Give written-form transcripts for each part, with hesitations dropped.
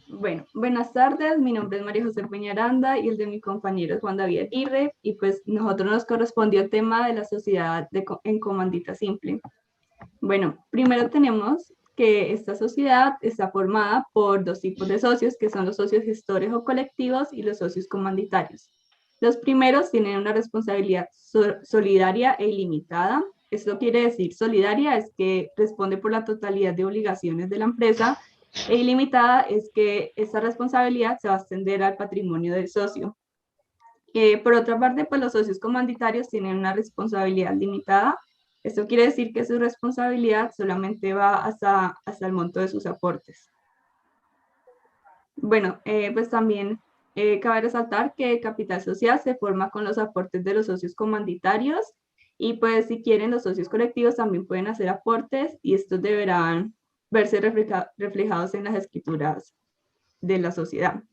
Bueno, buenas tardes, mi nombre es María José Peñaranda y el de mi compañero es Juan David Aguirre y pues nosotros nos correspondió el tema de la sociedad en comandita simple. Bueno, primero tenemos que esta sociedad está formada por dos tipos de socios, que son los socios gestores o colectivos y los socios comanditarios. Los primeros tienen una responsabilidad solidaria e ilimitada. Esto quiere decir solidaria es que responde por la totalidad de obligaciones de la empresa e ilimitada es que esa responsabilidad se va a extender al patrimonio del socio. Por otra parte, pues los socios comanditarios tienen una responsabilidad limitada. Esto quiere decir que su responsabilidad solamente va hasta el monto de sus aportes. Bueno, pues también cabe resaltar que el capital social se forma con los aportes de los socios comanditarios y pues si quieren los socios colectivos también pueden hacer aportes y estos deberán verse reflejados en las escrituras de la sociedad.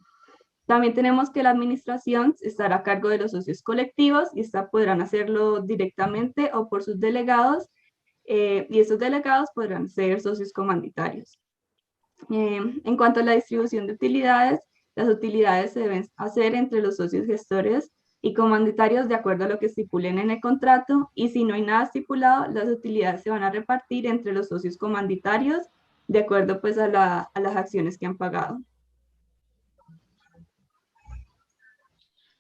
También tenemos que la administración estará a cargo de los socios colectivos y esta podrán hacerlo directamente o por sus delegados y esos delegados podrán ser socios comanditarios. En cuanto a la distribución de utilidades, las utilidades se deben hacer entre los socios gestores y comanditarios de acuerdo a lo que estipulen en el contrato y si no hay nada estipulado, las utilidades se van a repartir entre los socios comanditarios de acuerdo pues a las acciones que han pagado.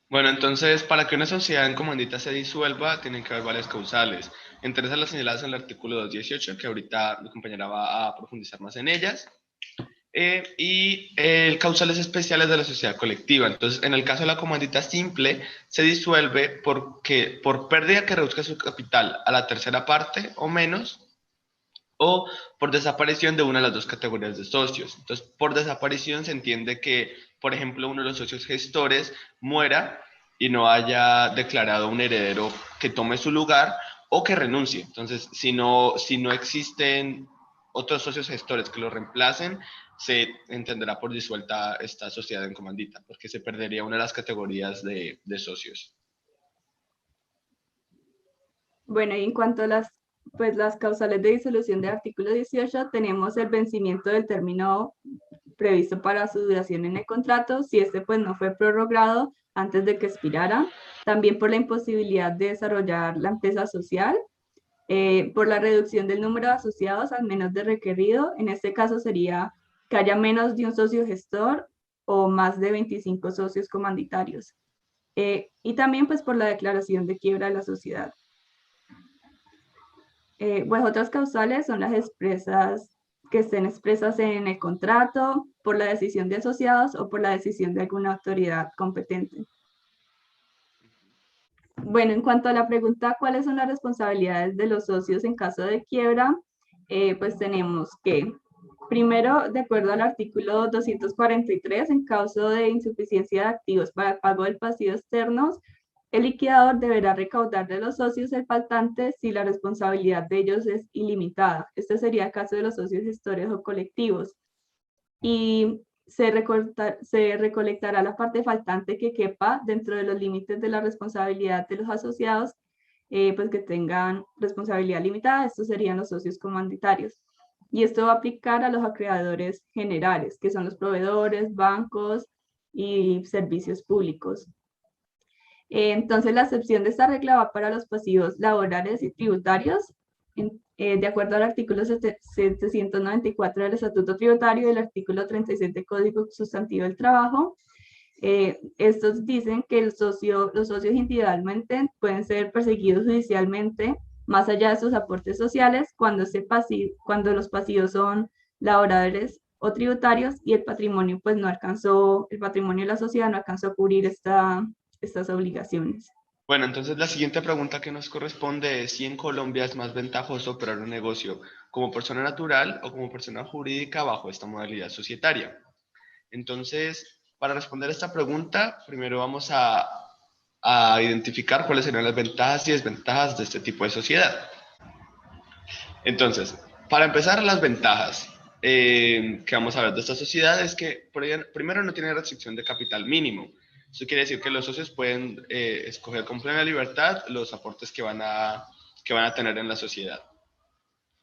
Bueno, entonces, para que una sociedad en comandita se disuelva, tienen que haber varias causales. Entre esas las señaladas en el artículo 218, que ahorita mi compañera va a profundizar más en ellas. Y causales especiales de la sociedad colectiva. Entonces, en el caso de la comandita simple, se disuelve por pérdida que reduzca su capital a la tercera parte o menos, o por desaparición de una de las dos categorías de socios. Entonces, por desaparición se entiende que, por ejemplo, uno de los socios gestores muera y no haya declarado un heredero que tome su lugar o que renuncie. Entonces, si no existen otros socios gestores que lo reemplacen, se entenderá por disuelta esta sociedad en comandita, porque se perdería una de las categorías de socios. Bueno, y en cuanto a las causales de disolución del artículo 18, tenemos el vencimiento del término previsto para su duración en el contrato, si este pues no fue prorrogado antes de que expirara, también por la imposibilidad de desarrollar la empresa social, por la reducción del número de asociados al menos de requerido, en este caso sería que haya menos de un socio gestor o más de 25 socios comanditarios, y también pues por la declaración de quiebra de la sociedad. Pues otras causales son las expresas que estén expresas en el contrato, por la decisión de asociados o por la decisión de alguna autoridad competente. Bueno, en cuanto a la pregunta, ¿cuáles son las responsabilidades de los socios en caso de quiebra? Pues tenemos que, primero, de acuerdo al artículo 243, en caso de insuficiencia de activos para el pago del pasivo externo, el liquidador deberá recaudar de los socios el faltante si la responsabilidad de ellos es ilimitada. Este sería el caso de los socios gestores o colectivos. Y se recolectará la parte faltante que quepa dentro de los límites de la responsabilidad de los asociados, pues que tengan responsabilidad limitada. Estos serían los socios comanditarios. Y esto va a aplicar a los acreedores generales, que son los proveedores, bancos y servicios públicos. Entonces, la excepción de esta regla va para los pasivos laborales y tributarios, de acuerdo al artículo 794 del Estatuto Tributario y el artículo 37 del Código Sustantivo del Trabajo. Estos dicen que los socios individualmente pueden ser perseguidos judicialmente más allá de sus aportes sociales cuando los pasivos son laborales o tributarios y el patrimonio pues no alcanzó, el patrimonio de la sociedad no alcanzó a cubrir estas obligaciones. Bueno, entonces la siguiente pregunta que nos corresponde es si en Colombia es más ventajoso operar un negocio como persona natural o como persona jurídica bajo esta modalidad societaria. Entonces, para responder esta pregunta, primero vamos a identificar cuáles serían las ventajas y desventajas de este tipo de sociedad. Entonces, para empezar, las ventajas que vamos a ver de esta sociedad es que primero no tiene restricción de capital mínimo. Eso quiere decir que los socios pueden escoger con plena libertad los aportes que van a tener en la sociedad.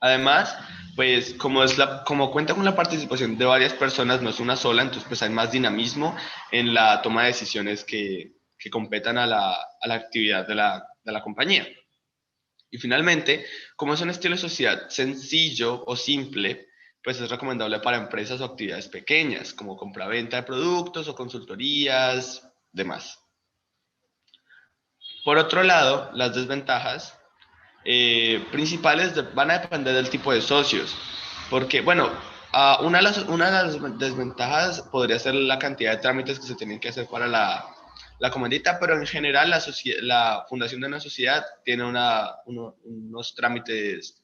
Además, pues como cuenta con la participación de varias personas, no es una sola, entonces pues hay más dinamismo en la toma de decisiones que competan a la actividad de la compañía. Y finalmente, como es un estilo de sociedad sencillo o simple, pues es recomendable para empresas o actividades pequeñas, como compra-venta de productos o consultorías, demás. Por otro lado, las desventajas principales van a depender del tipo de socios, porque, bueno, una de las desventajas podría ser la cantidad de trámites que se tienen que hacer para la comandita, pero en general la fundación de una sociedad tiene unos trámites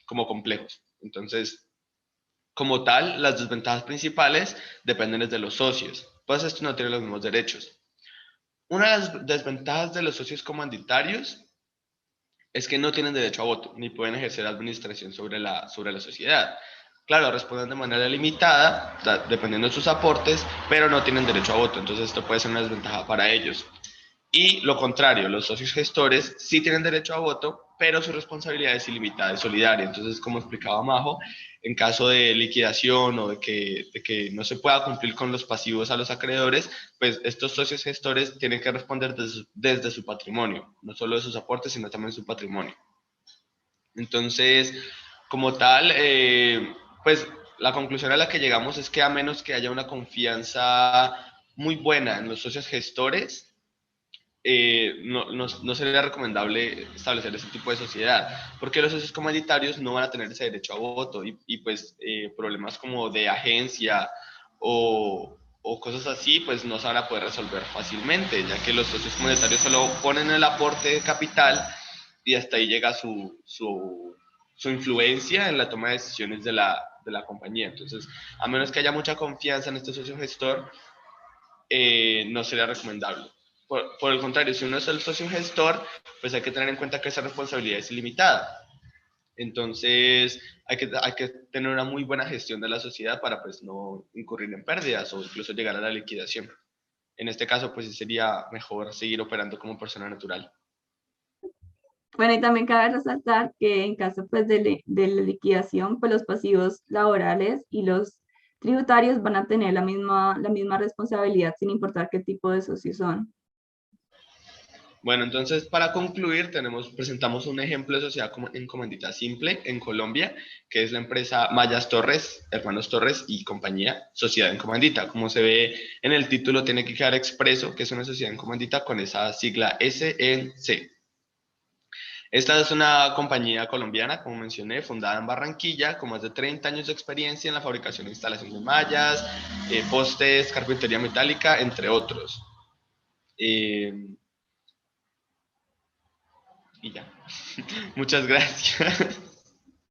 como complejos. Entonces, como tal, las desventajas principales dependen de los socios, pues estos no tienen los mismos derechos. Una de las desventajas de los socios comanditarios es que no tienen derecho a voto, ni pueden ejercer administración sobre la sociedad. Claro, responden de manera limitada, dependiendo de sus aportes, pero no tienen derecho a voto, entonces esto puede ser una desventaja para ellos. Y lo contrario, los socios gestores sí tienen derecho a voto, pero su responsabilidad es ilimitada y solidaria. Entonces, como explicaba Majo, en caso de liquidación o de que no se pueda cumplir con los pasivos a los acreedores, pues estos socios gestores tienen que responder desde su patrimonio, no solo de sus aportes, sino también de su patrimonio. Entonces, como tal, pues la conclusión a la que llegamos es que a menos que haya una confianza muy buena en los socios gestores, no sería recomendable establecer ese tipo de sociedad, porque los socios comunitarios no van a tener ese derecho a voto y pues problemas como de agencia o cosas así, pues no se van a poder resolver fácilmente, ya que los socios comunitarios solo ponen el aporte de capital y hasta ahí llega su influencia en la toma de decisiones de la compañía. Entonces, a menos que haya mucha confianza en este socio gestor, no sería recomendable. Por el contrario, si uno es el socio gestor, pues hay que tener en cuenta que esa responsabilidad es ilimitada. Entonces, hay que tener una muy buena gestión de la sociedad para pues no incurrir en pérdidas o incluso llegar a la liquidación. En este caso, pues sí sería mejor seguir operando como persona natural. Bueno, y también cabe resaltar que en caso pues de la liquidación, pues los pasivos laborales y los tributarios van a tener la misma responsabilidad sin importar qué tipo de socios son. Bueno, entonces para concluir, presentamos un ejemplo de sociedad en comandita simple en Colombia, que es la empresa Mayas Torres, Hermanos Torres y compañía, sociedad en comandita. Como se ve en el título, tiene que quedar expreso que es una sociedad en comandita con esa sigla SNC. Esta es una compañía colombiana, como mencioné, fundada en Barranquilla, con más de 30 años de experiencia en la fabricación e instalación de mallas, postes, carpintería metálica, entre otros. Eh, y ya. Muchas gracias.